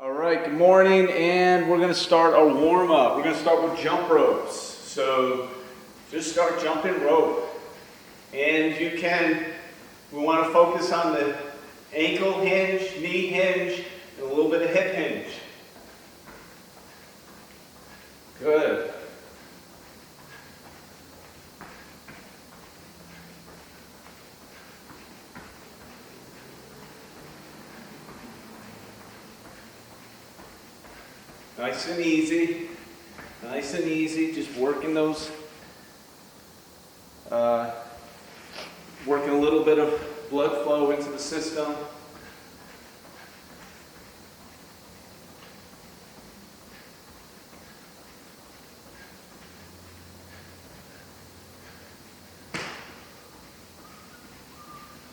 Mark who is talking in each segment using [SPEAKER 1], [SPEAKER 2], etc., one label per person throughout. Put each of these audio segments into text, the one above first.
[SPEAKER 1] All right, good morning, and we're going to start our warm-up. We're going to start with jump ropes. So just start jumping rope. And we want to focus on the ankle hinge, knee hinge, and a little bit of hip hinge. Good. Nice and easy, just working those, working a little bit of blood flow into the system.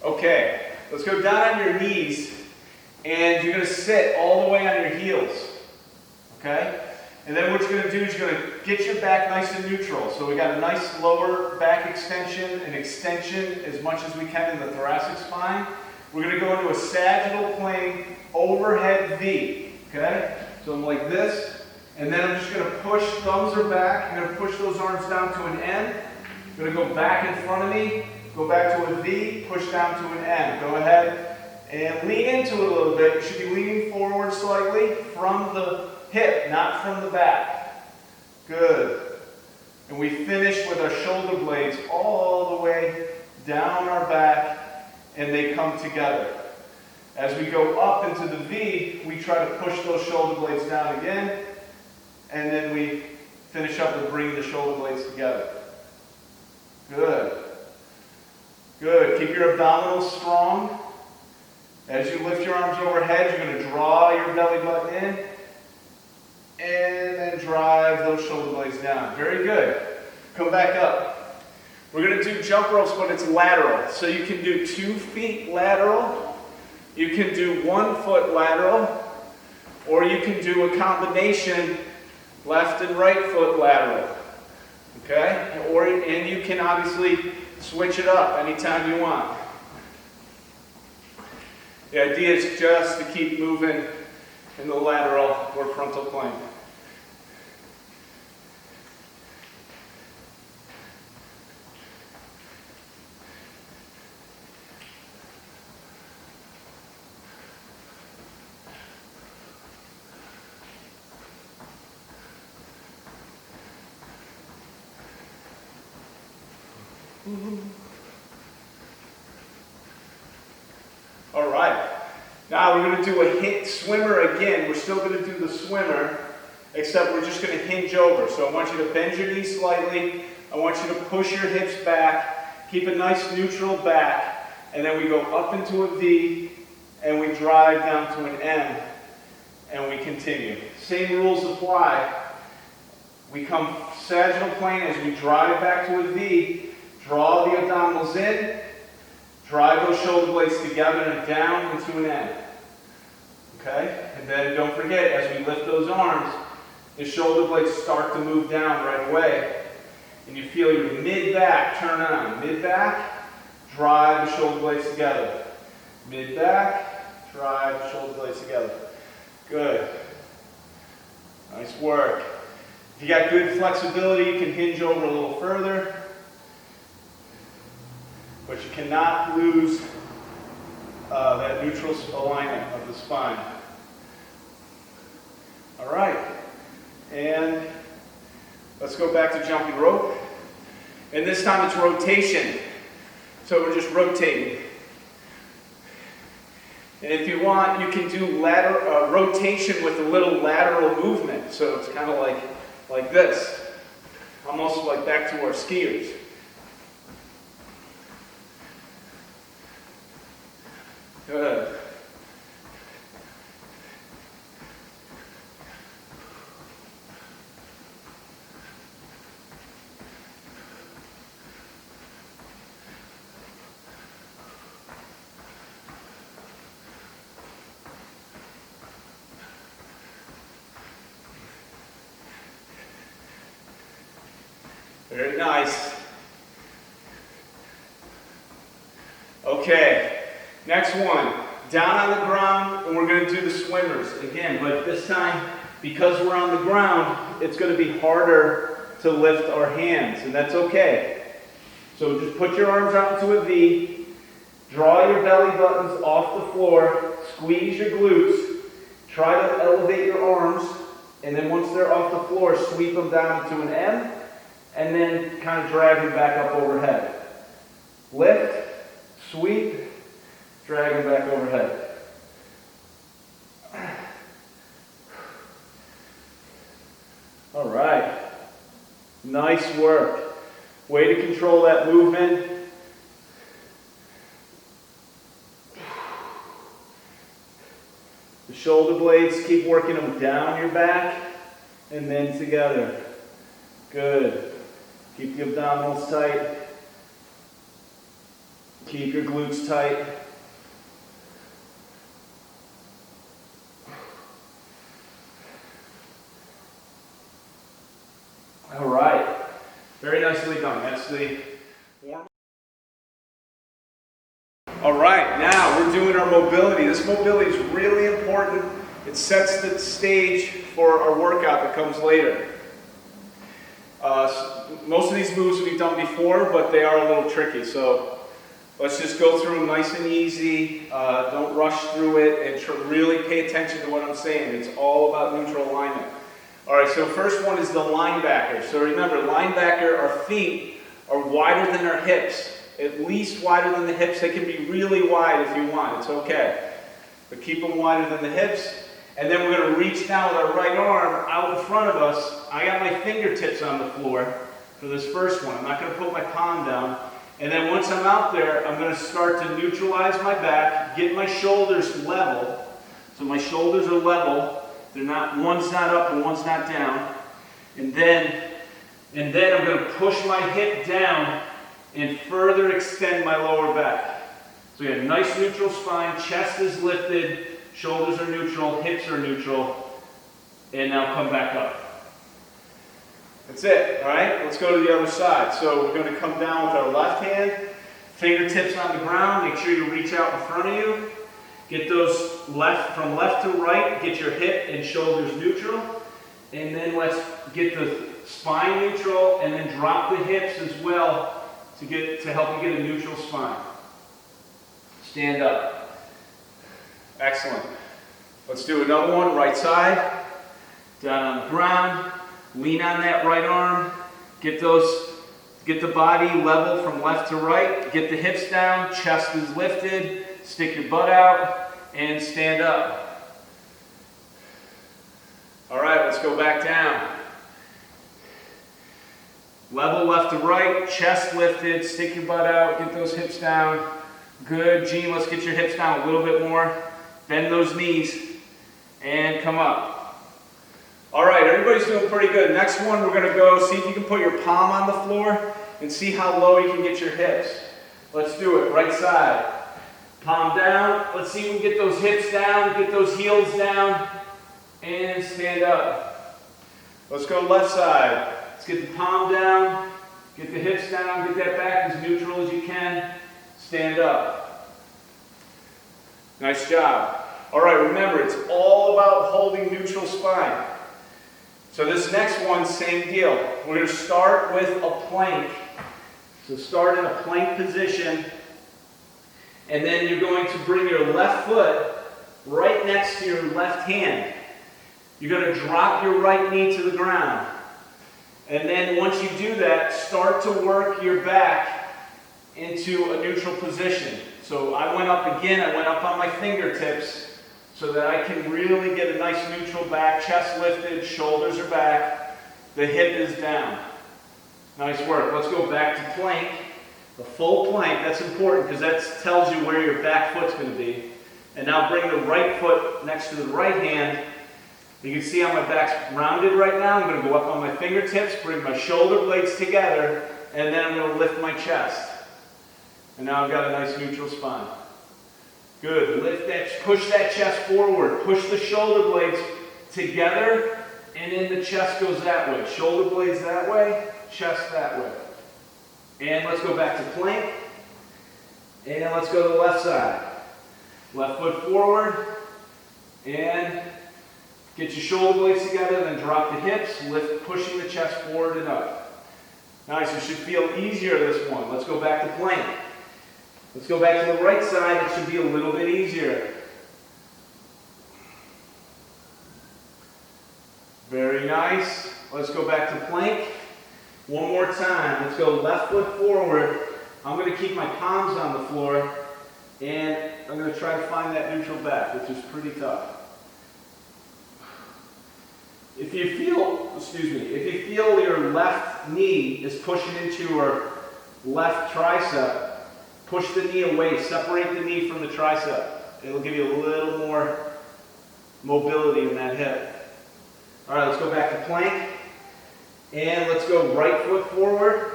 [SPEAKER 1] Okay, let's go down on your knees, and you're going to sit all the way on your heels. Okay? And then what you're going to do is you're going to get your back nice and neutral. So we got a nice lower back extension and extension as much as we can in the thoracic spine. We're going to go into a sagittal plane overhead V. Okay? So I'm like this, and then I'm just going to push, thumbs are back. I'm going to push those arms down to an N. I'm going to go back in front of me, go back to a V, push down to an N. Go ahead and lean into it a little bit. You should be leaning forward slightly from the hip, not from the back. Good. And we finish with our shoulder blades all the way down our back, and they come together. As we go up into the V, we try to push those shoulder blades down again, and then we finish up with bringing the shoulder blades together. Good. Good. Keep your abdominals strong. As you lift your arms overhead, you're going to draw your belly button in, and then drive those shoulder blades down. Very good. Come back up. We're going to do jump ropes, but it's lateral. So you can do 2 feet lateral, you can do 1 foot lateral, or you can do a combination left and right foot lateral. Okay? And you can obviously switch it up anytime you want. The idea is just to keep moving in the lateral or frontal plane. All right. Now we're going to do a hit swimmer again. We're still going to do the swimmer, except we're just going to hinge over. So I want you to bend your knees slightly. I want you to push your hips back. Keep a nice neutral back. And then we go up into a V, and we drive down to an M, and we continue. Same rules apply. We come sagittal plane as we drive back to a V. Draw the abdominals in. Drive those shoulder blades together and down into an N. Okay? And then don't forget, as we lift those arms, the shoulder blades start to move down right away. And you feel your mid-back turn on. Mid-back, drive the shoulder blades together. Mid-back, drive the shoulder blades together. Good. Nice work. If you got good flexibility, you can hinge over a little further. But you cannot lose that neutral alignment of the spine. All right. And let's go back to jumping rope. And this time it's rotation. So we're just rotating. And if you want, you can do rotation with a little lateral movement. So it's kind of like this. Almost like back to our skiers. Good. Very nice. Okay, next one. down on the ground, and we're going to do the swimmers again. But this time, because we're on the ground, it's going to be harder to lift our hands, and that's okay. So just put your arms out into a V, draw your belly buttons off the floor, squeeze your glutes, try to elevate your arms, and then once they're off the floor, sweep them down into an M, and then kind of drag them back up overhead. Lift, sweep, drag them back overhead. All right. Nice work. Way to control that movement. The shoulder blades, keep working them down your back and then together. Good. Keep the abdominals tight. Keep your glutes tight. All right. Very nicely done. That's the warm. All right, now we're doing our mobility. This mobility is really important. It sets the stage for our workout that comes later. Most of these moves we've done before, but they are a little tricky. So let's just go through them nice and easy. Don't rush through it, and really pay attention to what I'm saying. It's all about neutral alignment. All right, so first one is the linebacker. So remember, linebacker, our feet are wider than our hips. At least wider than the hips. They can be really wide if you want. It's okay. But keep them wider than the hips. And then we're going to reach down with our right arm out in front of us. I got my fingertips on the floor for this first one. I'm not going to put my palm down. And then once I'm out there, I'm going to start to neutralize my back, get my shoulders level. So my shoulders are level. They're not, one's not up and one's not down. And then I'm going to push my hip down and further extend my lower back. So we have a nice neutral spine, chest is lifted, shoulders are neutral, hips are neutral, and now come back up. That's it, all right? Let's go to the other side. So we're going to come down with our left hand, fingertips on the ground, make sure you reach out in front of you. Get those from left to right, get your hip and shoulders neutral, and then let's get the spine neutral, and then drop the hips as well to help you get a neutral spine. Stand up. Excellent. Let's do another one, right side, down on the ground, lean on that right arm, get the body level from left to right, get the hips down, chest is lifted, stick your butt out, and stand up. All right, let's go back down. Level left to right, chest lifted, stick your butt out, get those hips down. Good, Gene, let's get your hips down a little bit more. Bend those knees, and come up. All right, everybody's doing pretty good. Next one, we're gonna go, see if you can put your palm on the floor and see how low you can get your hips. Let's do it, right side. Palm down, let's see if we can get those hips down, get those heels down, and stand up. Let's go left side. Let's get the palm down, get the hips down, get that back as neutral as you can. Stand up. Nice job. All right, remember, it's all about holding neutral spine. So this next one, same deal. We're going to start with a plank. So start in a plank position, and then you're going to bring your left foot right next to your left hand. You're going to drop your right knee to the ground. And then once you do that, start to work your back into a neutral position. So I went up again, I went up on my fingertips so that I can really get a nice neutral back, chest lifted, shoulders are back, the hip is down. Nice work. Let's go back to plank. The full plank, that's important because that tells you where your back foot's going to be. And now bring the right foot next to the right hand. You can see how my back's rounded right now. I'm going to go up on my fingertips, bring my shoulder blades together, and then I'm going to lift my chest. And now I've got a nice neutral spine. Good. Lift that, push that chest forward. Push the shoulder blades together, and then the chest goes that way. Shoulder blades that way, chest that way. And let's go back to plank. And let's go to the left side. Left foot forward, and get your shoulder blades together, then drop the hips, lift, pushing the chest forward and up. Nice, you should feel easier this one. Let's go back to plank. Let's go back to the right side, it should be a little bit easier. Very nice. Let's go back to plank. One more time. Let's go left foot forward. I'm going to keep my palms on the floor, and I'm going to try to find that neutral back, which is pretty tough. If you feel your left knee is pushing into your left tricep, push the knee away, separate the knee from the tricep. It'll give you a little more mobility in that hip. All right, let's go back to plank. And let's go right foot forward.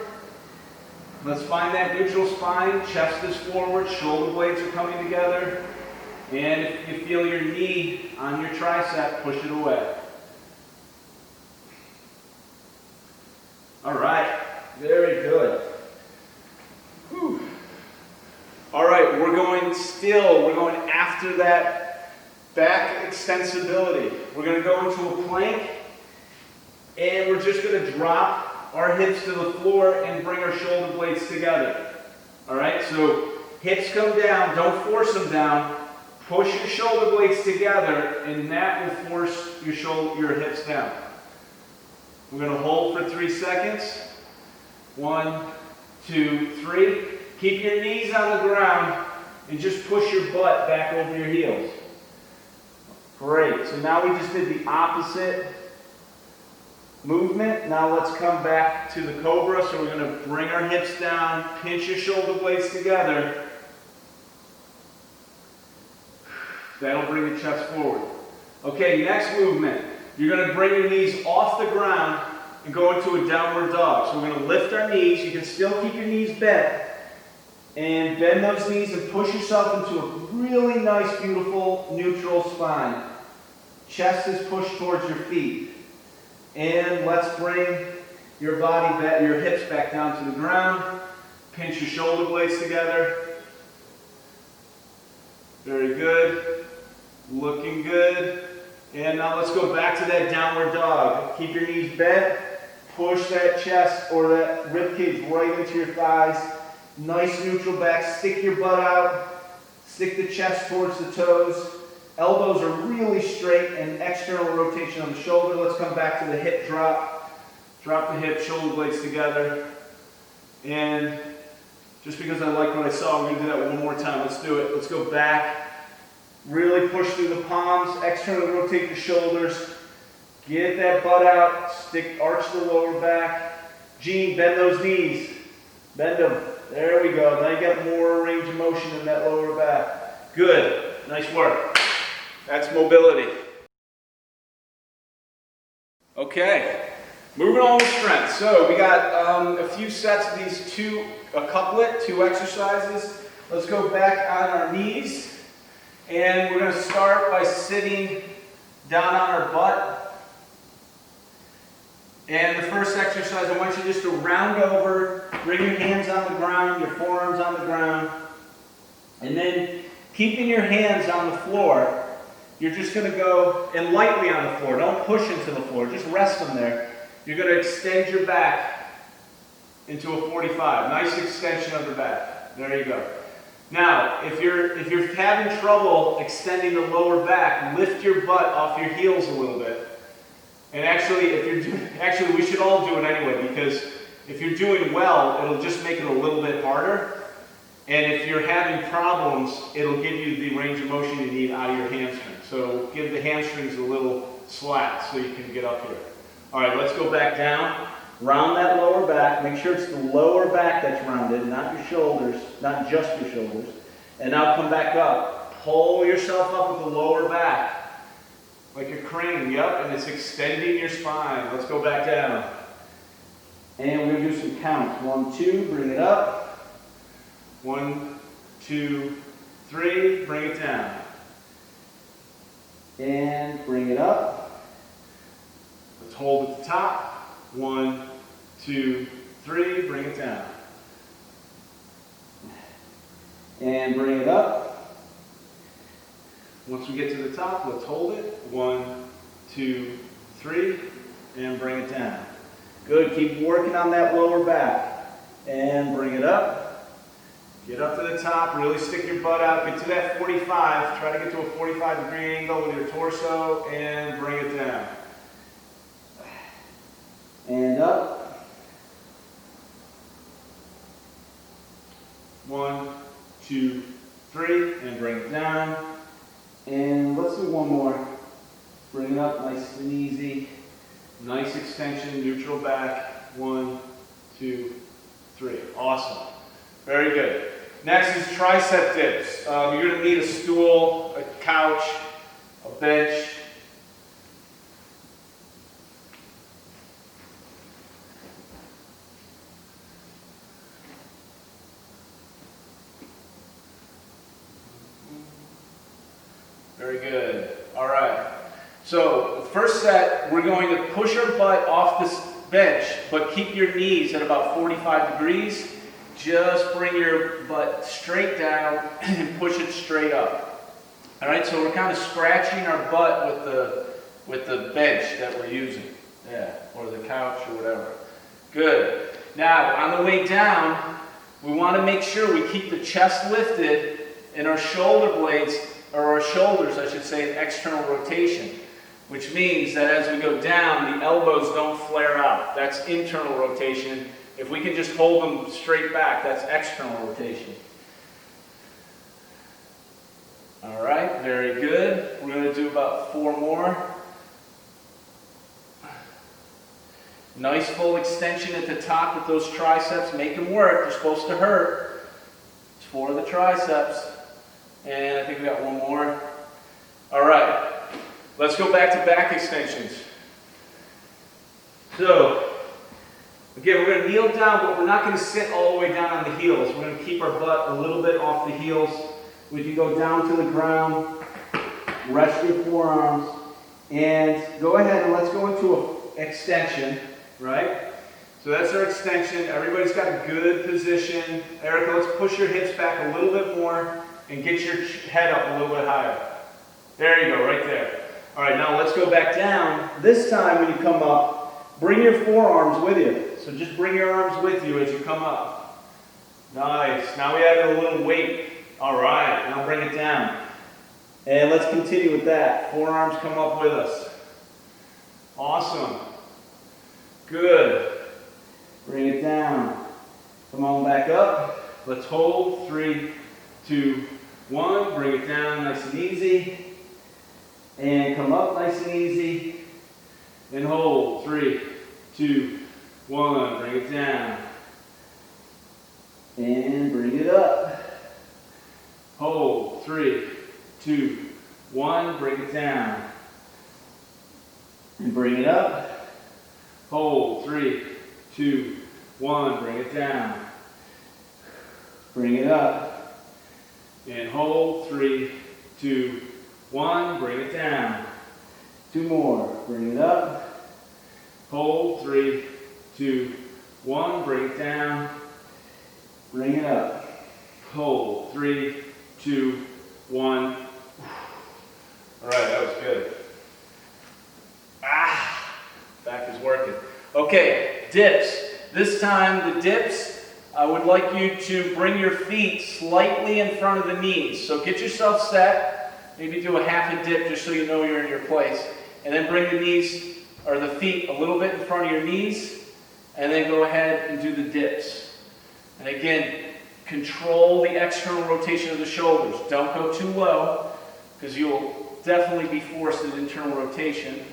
[SPEAKER 1] Let's find that neutral spine. Chest is forward, shoulder blades are coming together. And if you feel your knee on your tricep, push it away. All right, very good. Whew. All right, we're going after that back extensibility. We're going to go into a plank, and we're just going to drop our hips to the floor and bring our shoulder blades together. All right, so hips come down, don't force them down. Push your shoulder blades together, and that will force your hips down. We're going to hold for 3 seconds. 1, 2, 3. Keep your knees on the ground and just push your butt back over your heels. Great. So now we just did the opposite movement. Now let's come back to the cobra. So we're going to bring our hips down, pinch your shoulder blades together. That'll bring the chest forward. Okay, next movement. You're going to bring your knees off the ground and go into a downward dog. So we're going to lift our knees. You can still keep your knees bent. And bend those knees and push yourself into a really nice, beautiful, neutral spine. Chest is pushed towards your feet. And let's bring your body back, your hips back down to the ground. Pinch your shoulder blades together. Very good. Looking good. And now let's go back to that downward dog. Keep your knees bent. Push that chest or that rib cage right into your thighs. Nice neutral back. Stick your butt out. Stick the chest towards the toes. Elbows are really straight and external rotation on the shoulder. Let's come back to the hip drop. Drop the hip, shoulder blades together. And just because I like what I saw, I'm going to do that one more time. Let's do it. Let's go back. Really push through the palms. Externally rotate the shoulders. Get that butt out. Arch the lower back. Gene, bend those knees. Bend them. There we go. Now you got more range of motion in that lower back. Good. Nice work. That's mobility. Okay. Moving on with strength. So we got a few sets of these a couplet, 2 exercises. Let's go back on our knees. And we're going to start by sitting down on our butt. And the first exercise, I want you just to round over, bring your hands on the ground, your forearms on the ground. And then keeping your hands on the floor, you're just going to go and lightly on the floor. Don't push into the floor, just rest them there. You're going to extend your back into a 45. Nice extension of the back. There you go. Now, if you're having trouble extending the lower back, lift your butt off your heels a little bit. And actually, we should all do it anyway, because if you're doing well, it'll just make it a little bit harder. And if you're having problems, it'll give you the range of motion you need out of your hamstrings. So give the hamstrings a little slack so you can get up here. All right, let's go back down. Round that lower back. Make sure it's the lower back that's rounded, not your shoulders, not just your shoulders. And now come back up. Pull yourself up with the lower back. Like a crane, yep, and it's extending your spine. Let's go back down. And we're going to do some counts. 1, 2, bring it up. 1, 2, 3, bring it down. And bring it up. Let's hold at the top. 1, 2, 3, bring it down. And bring it up. Once we get to the top, let's hold it. 1, 2, 3, and bring it down. Good, keep working on that lower back. And bring it up. Get up to the top, really stick your butt out. Get to that 45. Try to get to a 45-degree angle with your torso and bring it down. And up. 1, 2, 3, and bring it down. And let's do one more. Bring it up nice and easy. Nice extension, neutral back. 1, 2, 3. Awesome. Very good. Next is tricep dips. You're going to need a stool, a couch, a bench. Very good. All right. So the first set, we're going to push our butt off this bench, but keep your knees at about 45 degrees. Just bring your butt straight down and push it straight up. All right, so we're kind of scratching our butt with the bench that we're using. Yeah, or the couch or whatever. Good. Now, on the way down, we want to make sure we keep the chest lifted and our shoulder blades, or our shoulders, I should say, in external rotation, which means that as we go down, the elbows don't flare out. That's internal rotation. If we can just hold them straight back, that's external rotation. All right, very good. We're going to do about 4 more. Nice full extension at the top with those triceps. Make them work. They're supposed to hurt. It's for the triceps. And I think we got one more. All right, let's go back to back extensions. So, again, we're going to kneel down, but we're not going to sit all the way down on the heels. We're going to keep our butt a little bit off the heels. We can go down to the ground, rest your forearms, and go ahead and let's go into an extension, right? So that's our extension. Everybody's got a good position. Erica, let's push your hips back a little bit more and get your head up a little bit higher. There you go, right there. All right, now let's go back down. This time when you come up, bring your forearms with you. So just bring your arms with you as you come up. Nice. Now we added a little weight. All right, now bring it down. And let's continue with that. Forearms come up with us. Awesome. Good. Bring it down. Come on back up. Let's hold. 3, 2, 1. Bring it down nice and easy. And come up nice and easy. And hold. 3, 2, 1. Bring it down. And bring it up. Hold. 3, 2, 1. Bring it down. And bring it up. Hold. 3, 2, 1. Bring it down. Bring it up. And hold. 3, 2, 1. Bring it down. 2 more. Bring it up. Hold. 3, 2, 1. Bring it down. Bring it up. Hold. 3, 2, 1. All right, that was good. Back is working. Okay, dips. This time the dips, I would like you to bring your feet slightly in front of the knees. So get yourself set. Maybe do a half a dip just so you know you're in your place. And then bring the knees, or the feet, a little bit in front of your knees. And then go ahead and do the dips. And again, control the external rotation of the shoulders. Don't go too low, because you'll definitely be forced in internal rotation.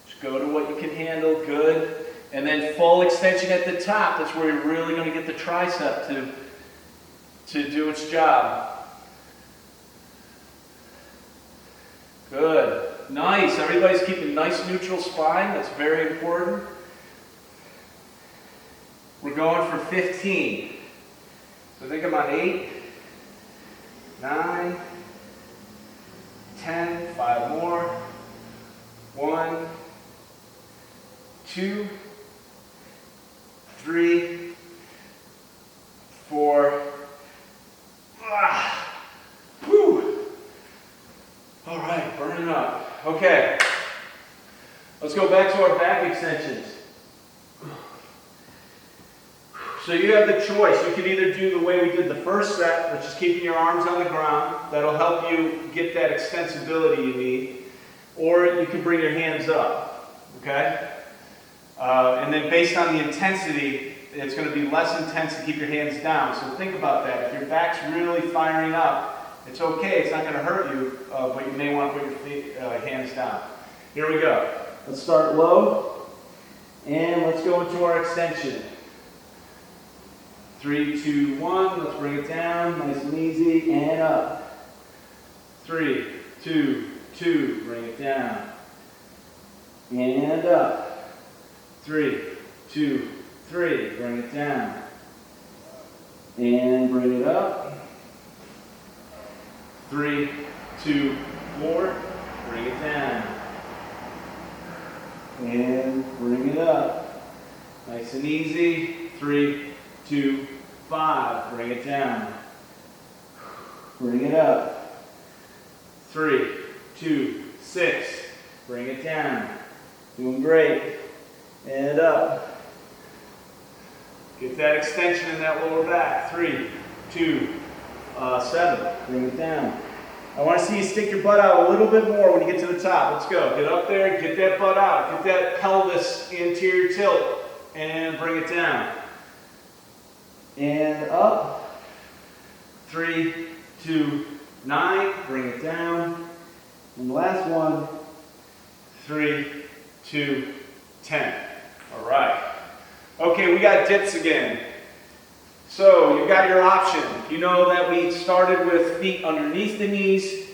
[SPEAKER 1] Just go to what you can handle. Good. And then full extension at the top. That's where you're really going to get the tricep to do its job. Good. Nice. Everybody's keeping nice neutral spine. That's very important. We're going for 15. So I think I'm on 8, 9, 10, 5 more. 1, 2, 3, 4. Woo! So you have the choice. You can either do the way we did the first set, which is keeping your arms on the ground. That'll help you get that extensibility you need. Or you can bring your hands up, okay? And then based on the intensity, it's going to be less intense to keep your hands down. So think about that. If your back's really firing up, it's okay. It's not going to hurt you, but you may want to put your hands down. Here we go. Let's start low, and let's go into our extension. 3, 2, 1. Let's bring it down, nice and easy, and up. 3, 2, 2. Bring it down, and up. 3, 2, 3. Bring it down, and bring it up. 3, 2, 4. Bring it down, and bring it up. Nice and easy. 3, 2, 5. Bring it down. Bring it up. 3, 2, 6. Bring it down. Doing great. And up. Get that extension in that lower back. 3, 2, 7. Bring it down. I want to see you stick your butt out a little bit more when you get to the top. Let's go. Get up there. Get that butt out. Get that pelvis anterior tilt. And bring it down. And up. 3, 2, 9. Bring it down. And last one. 3, 2, 10. All right. Okay, we got dips again. So you've got your option. You know that we started with feet underneath the knees,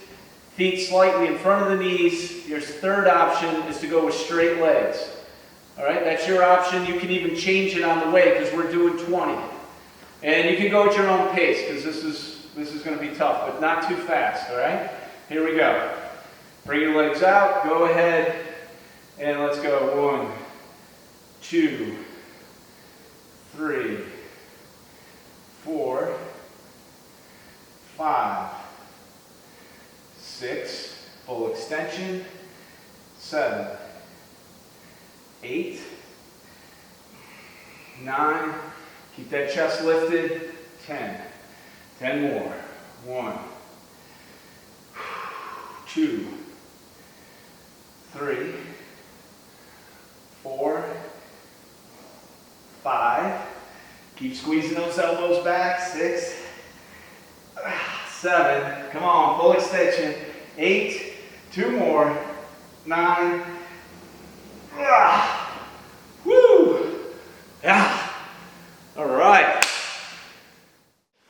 [SPEAKER 1] feet slightly in front of the knees. Your third option is to go with straight legs. All right, that's your option. You can even change it on the way because we're doing 20. And you can go at your own pace because this is going to be tough, but not too fast, all right? Here we go. Bring your legs out. Go ahead and let's go. 1, 2, 3, 4, 5, 6, full extension, 7, 8, 9, keep that chest lifted, 10, 10 more, 1, 2, 3, 4, 5, keep squeezing those elbows back, 6, 7, come on, full extension, 8, 2 more, 9, woo, yeah, all right.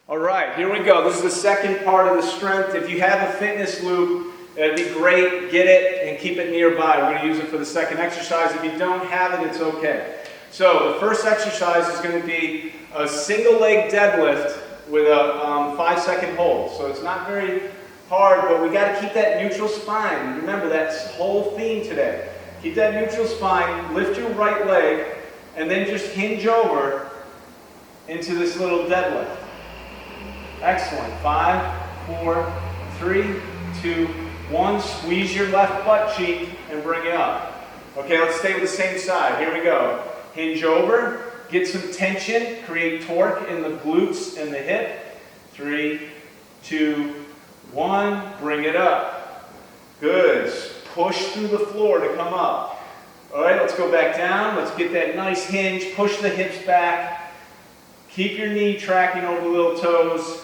[SPEAKER 1] All right, here we go. This is the second part of the strength. If you have a fitness loop, it'd be great, get it and keep it nearby. We're going to use it for the second exercise. If you don't have it, it's okay. So the first exercise is going to be a single leg deadlift with a 5-second hold. So it's not very hard, but we got to keep that neutral spine. Remember, that's whole theme today. Keep that neutral spine, lift your right leg, and then just hinge over into this little deadlift. Excellent. 5, 4, 3, 2, 1. Squeeze your left butt cheek and bring it up. Okay, let's stay with the same side. Here we go. Hinge over, get some tension, create torque in the glutes and the hip. 3, 2, 1, bring it up. Good. Push through the floor to come up. All right, let's go back down. Let's get that nice hinge. Push the hips back. Keep your knee tracking over the little toes.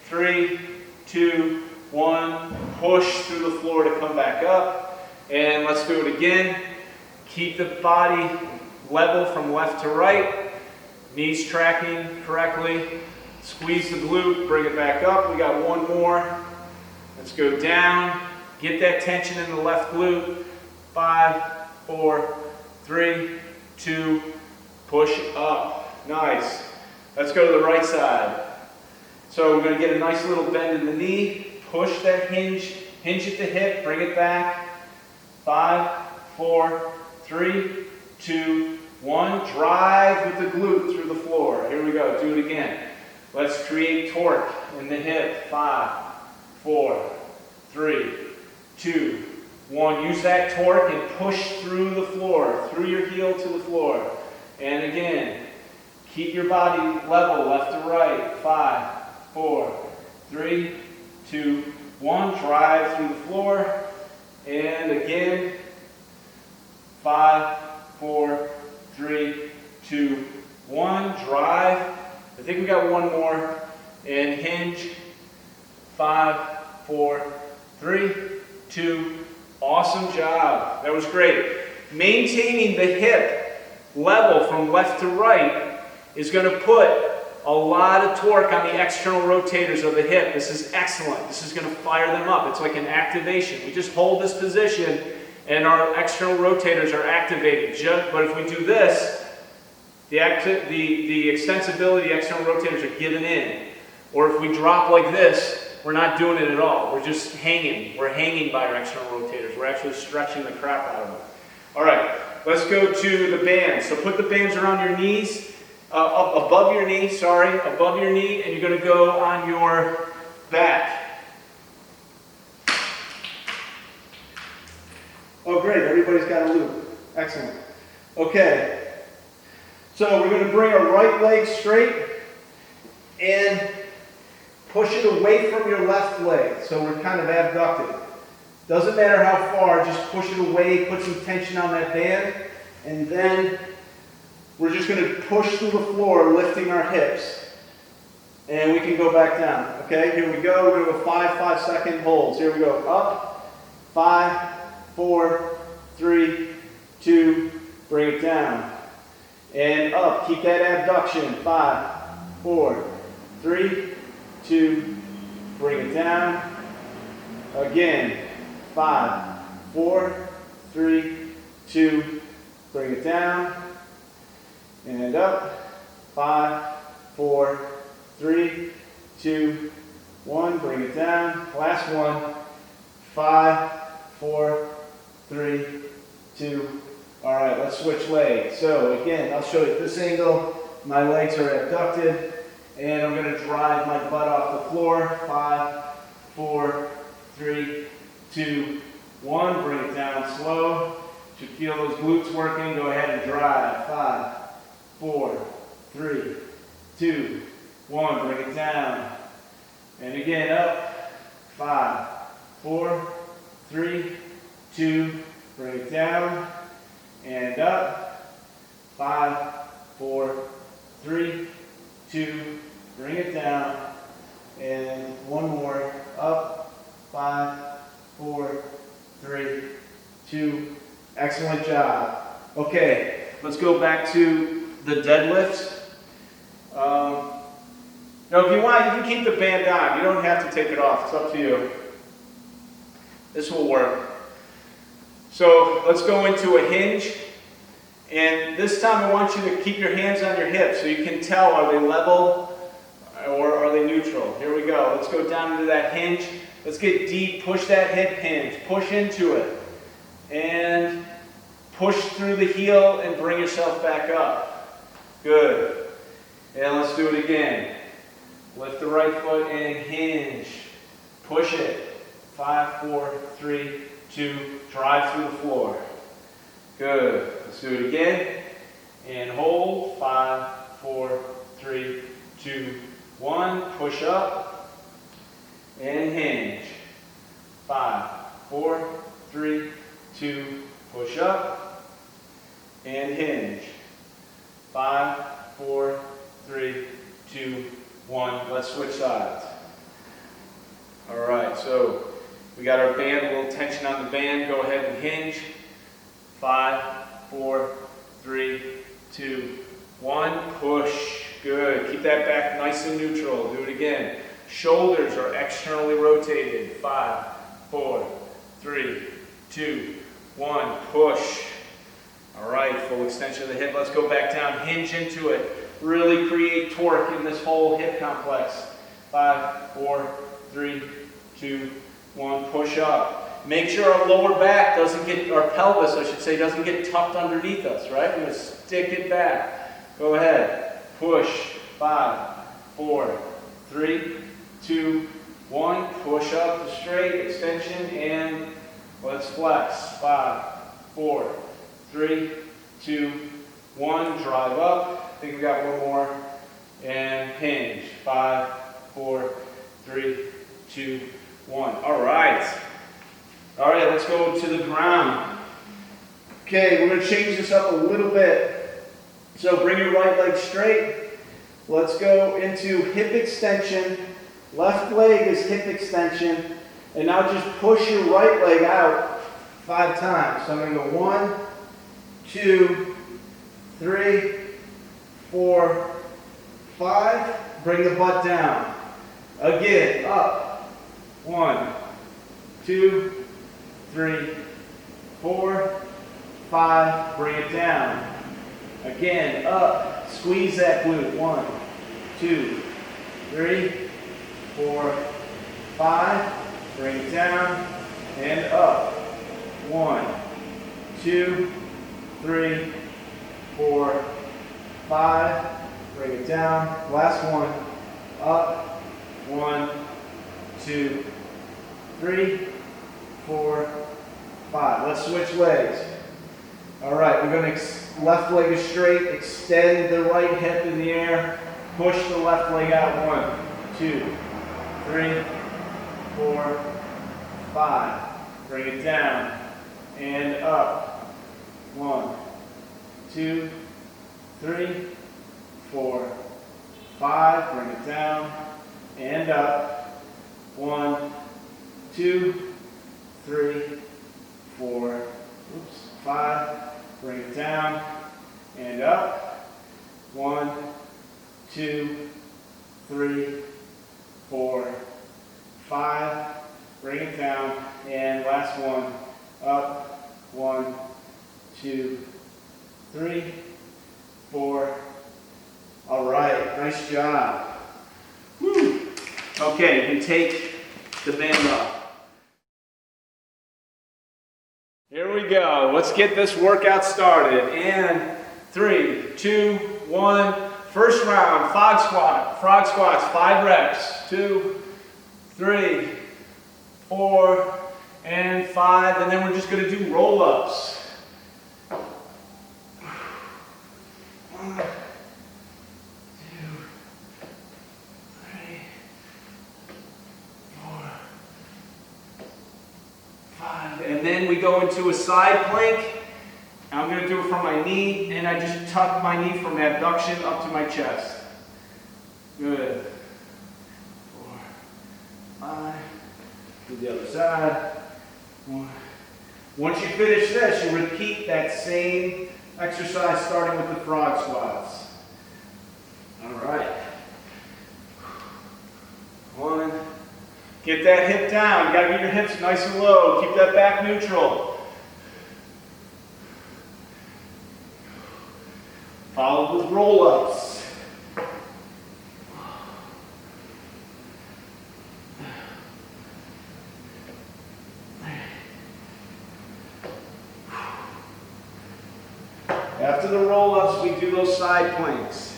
[SPEAKER 1] 3, 2, 1. Push through the floor to come back up. And let's do it again. Keep the body level from left to right. Knees tracking correctly. Squeeze the glute, bring it back up. We got one more. Let's go down. Get that tension in the left glute. 5, 4, 3, 2, push up. Nice. Let's go to the right side. So we're going to get a nice little bend in the knee. Push that hinge. Hinge at the hip. Bring it back. 5, 4, 3, 2, 1. Drive with the glute through the floor. Here we go. Do it again. Let's create torque in the hip. 5, 4, 3, 2, 1. Use that torque and push through the floor, through your heel to the floor. And again, Keep your body level, left to right. 5, 4, 3, 2, 1. Drive through the floor. And again. 5, 4, 3, 2, 1. Drive. I think we got one more. And hinge. 5, 4, 3, 2. Awesome job. That was great. Maintaining the hip level from left to right is going to put a lot of torque on the external rotators of the hip. This is excellent. This is going to fire them up. It's like an activation. We just hold this position and our external rotators are activated. But if we do this, the extensibility external rotators are given in. Or if we drop like this, we're not doing it at all. We're just hanging. We're hanging by our external rotators. We're actually stretching the crap out of them. All right, let's go to the bands. So put the bands around your knees, above your knee, above your knee, and you're going to go on your back. Oh, great. Everybody's got a loop. Excellent. Okay. So we're going to bring our right leg straight and push it away from your left leg. So we're kind of abducted. Doesn't matter how far, just push it away, put some tension on that band, and then we're just going to push through the floor, lifting our hips. And we can go back down. Okay, here we go. We're going to go 5-second holds. Here we go. Up. 5, 4, 3, 2, bring it down. And up. Keep that abduction. 5, 4, 3, 2, bring it down. Again. 5, 4, 3, 2, bring it down. And up. 5, 4, 3, 2, 1, bring it down. Last one. 5, 4, 3, 2. All right, let's switch legs. So again, I'll show you at this angle. My legs are abducted, and I'm going to drive my butt off the floor. 5, 4, 3, 2, 1. Bring it down slow. You feel those glutes working. Go ahead and drive. 5, 4, 3, 2, 1. Bring it down. And again, up. 5, 4, 3, 2. Bring it down. And up. 5, 4, 3, 2. Bring it down. And one more. Up. 5, 4, 3, 2. Excellent job. Okay, let's go back to the deadlifts. Now, if you want, you can keep the band on. You don't have to take it off. It's up to you. This will work. So let's go into a hinge. And this time I want you to keep your hands on your hips so you can tell, are they level or are they neutral? Here we go. Let's go down into that hinge. Let's get deep. Push that hip hinge. Push into it. And push through the heel and bring yourself back up. Good. And let's do it again. Lift the right foot and hinge. Push it. 5, 4, 3, 2. Drive through the floor. Good. Let's do it again. And hold. 5, 4, 3, 2, 1. Push up. And hinge. 5, 4, 3, 2. Push up. And hinge. 5, 4, 3, 2, 1. Let's switch sides. All right, so we got our band, a little tension on the band. Go ahead and hinge. 5, 4, 3, 2, 1. Push. Good. Keep that back nice and neutral. Do it again. Shoulders are externally rotated. 5, 4, 3, 2, 1. Push. All right, full extension of the hip. Let's go back down. Hinge into it. Really create torque in this whole hip complex. 5, 4, 3, 2, 1. Push up. Make sure our lower back doesn't get, our pelvis, I should say, doesn't get tucked underneath us, right? We're going to stick it back. Go ahead. Push. 5, 4, 3, 2, 1. Push up to straight, extension, and let's flex. 5, 4, 3, 2, 1. Drive up. I think we got one more. And hinge. 5, 4, 3, 2, 1. All right. All right, let's go to the ground. Okay, we're going to change this up a little bit. So bring your right leg straight. Let's go into hip extension. Left leg is hip extension. And now just push your right leg out 5 times. So I'm going to go 1, 2, 3, 4, 5. Bring the butt down. Again, up. 1, 2, 3, 4, 5. Bring it down. Again, up. Squeeze that glute. 1, 2, 3, 4, 5. Bring it down and up. 1, 2, 3, 4, 5. Bring it down. Last one. Up. 1, 2, 3, 4, 5. Let's switch legs. All right, we're going to, left leg is straight, extend the right hip in the air, push the left leg out. 1, 2, 3, 4, 5. Bring it down and up. 1, 2, 3, 4, 5. Bring it down and up. 1, 2, 3, 4, 5. Bring it down and up. 1, 2, 3, 4, 5. Bring it down and last one. Up. 1, 2, 3, 4. All right, nice job. Woo. Okay, you can take the band off. Here we go. Let's get this workout started. And 3, 2, 1. First round, frog squat. Frog squats, 5 reps. 2, 3, 4, and 5. And then we're just going to do roll-ups. 1, 2, 3, 4, 5. And then we go into a side plank. I'm going to do it from my knee, and I just tuck my knee from abduction up to my chest. Good. 4, 5. Do the other side. 1. Once you finish this, you repeat that same exercise starting with the frog squats. All right. 1. Get that hip down. You got to get your hips nice and low. Keep that back neutral. Followed with roll-ups. After the roll-ups, we do those side planks.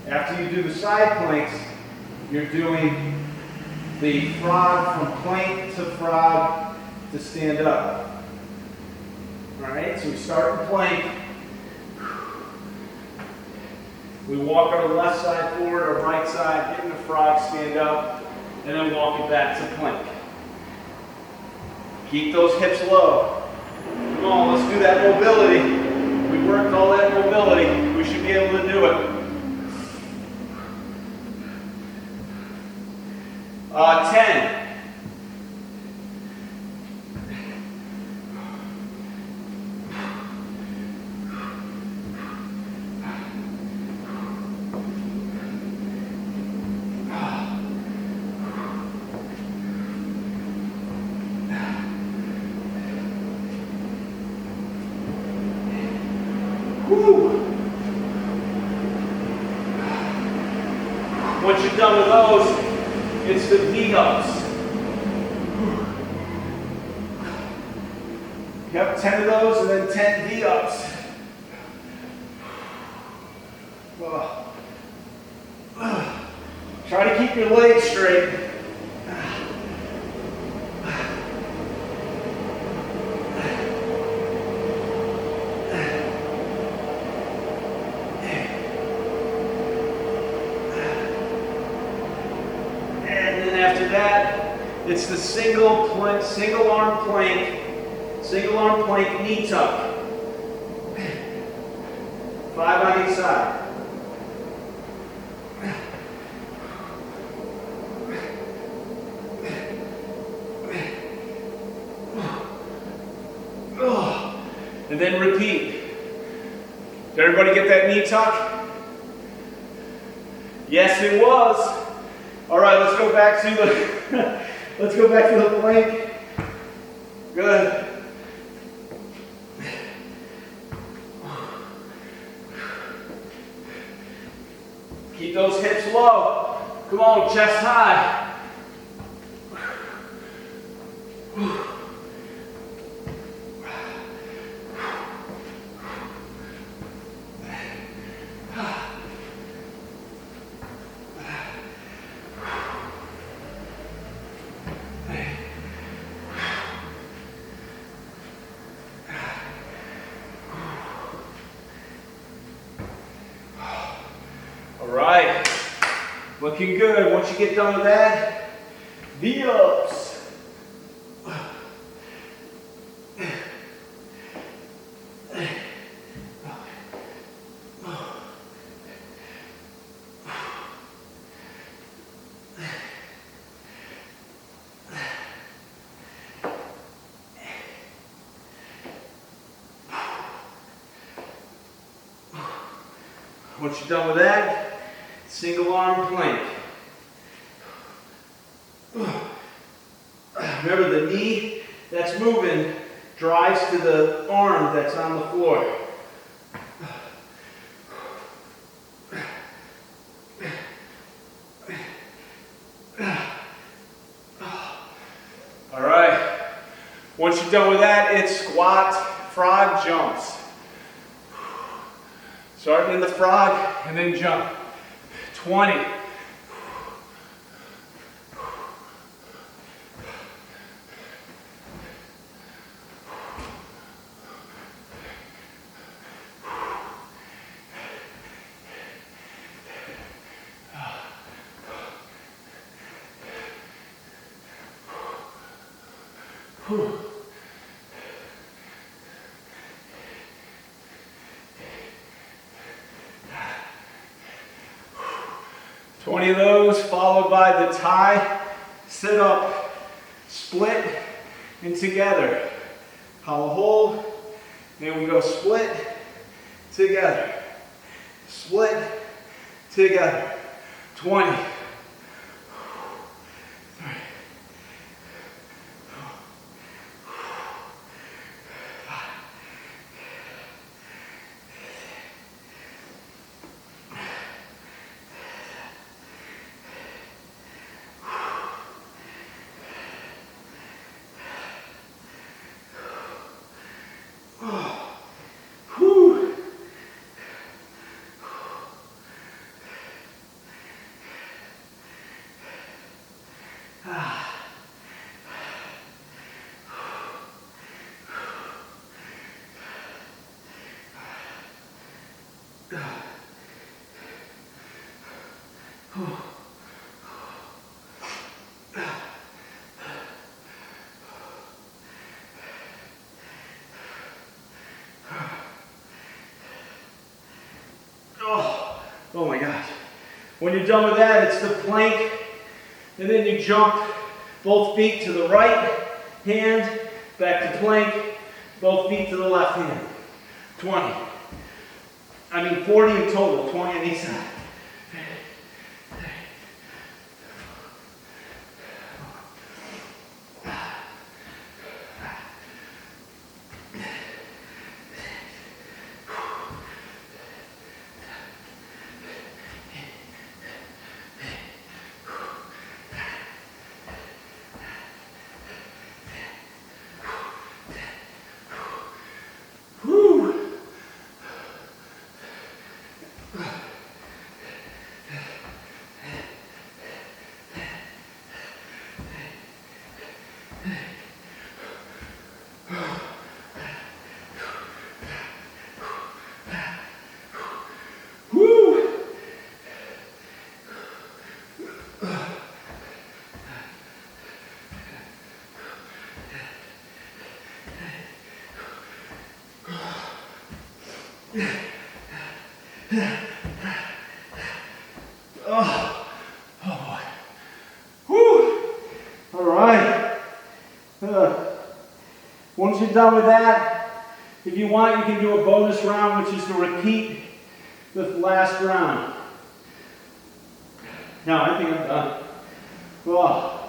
[SPEAKER 1] After you do the side planks, you're doing the frog from plank to frog to stand up. All right, so we start in plank. We walk our left side forward, our right side, get in the frog, stand up, and then walk it back to plank. Keep those hips low. Come on, let's do that mobility. We worked all that mobility. We should be able to do it. 10. Woo. Once you're done with those, it's the V-ups. Yep, 10 of those and then 10 V-ups. Try to keep your legs straight. It's the single arm plank knee tuck. 5 on each side. And then repeat. Did everybody get that knee tuck? Yes, it was. All right, let's go back to the let's go back to the plank. Good. Keep those hips low. Come on, chest high. Alright, looking good. Once you get done with that, V-ups. Once you're done with that, single arm plank. Remember, the knee that's moving drives to the arm that's on the floor. All right. Once you're done with that, it's squat, frog, jumps. Starting in the frog and then jump. 20. Whew. 20 of those, followed by the tie, sit up, split, and together. Hollow hold, then we go split, together, split, together. 20. Oh my gosh. When you're done with that, it's the plank, and then you jump both feet to the right hand, back to plank, both feet to the left hand. 20. 40 in total, 20 on each side. Oh, oh boy. Whew. All right. Once you're done with that, if you want, you can do a bonus round, which is to repeat the last round. No, I think I'm done. Oh.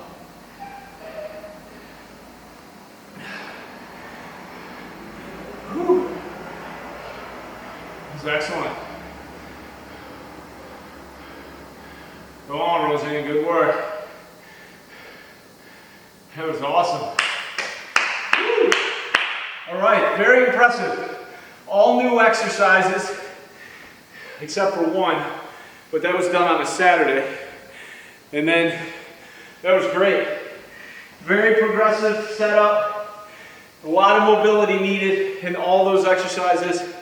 [SPEAKER 1] Whew. That was excellent. Go on, Roseanne, good work. That was awesome. Woo. All right, very impressive. All new exercises, except for one, but that was done on a Saturday. And then, that was great. Very progressive setup, a lot of mobility needed in all those exercises.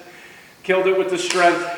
[SPEAKER 1] Killed it with the strength.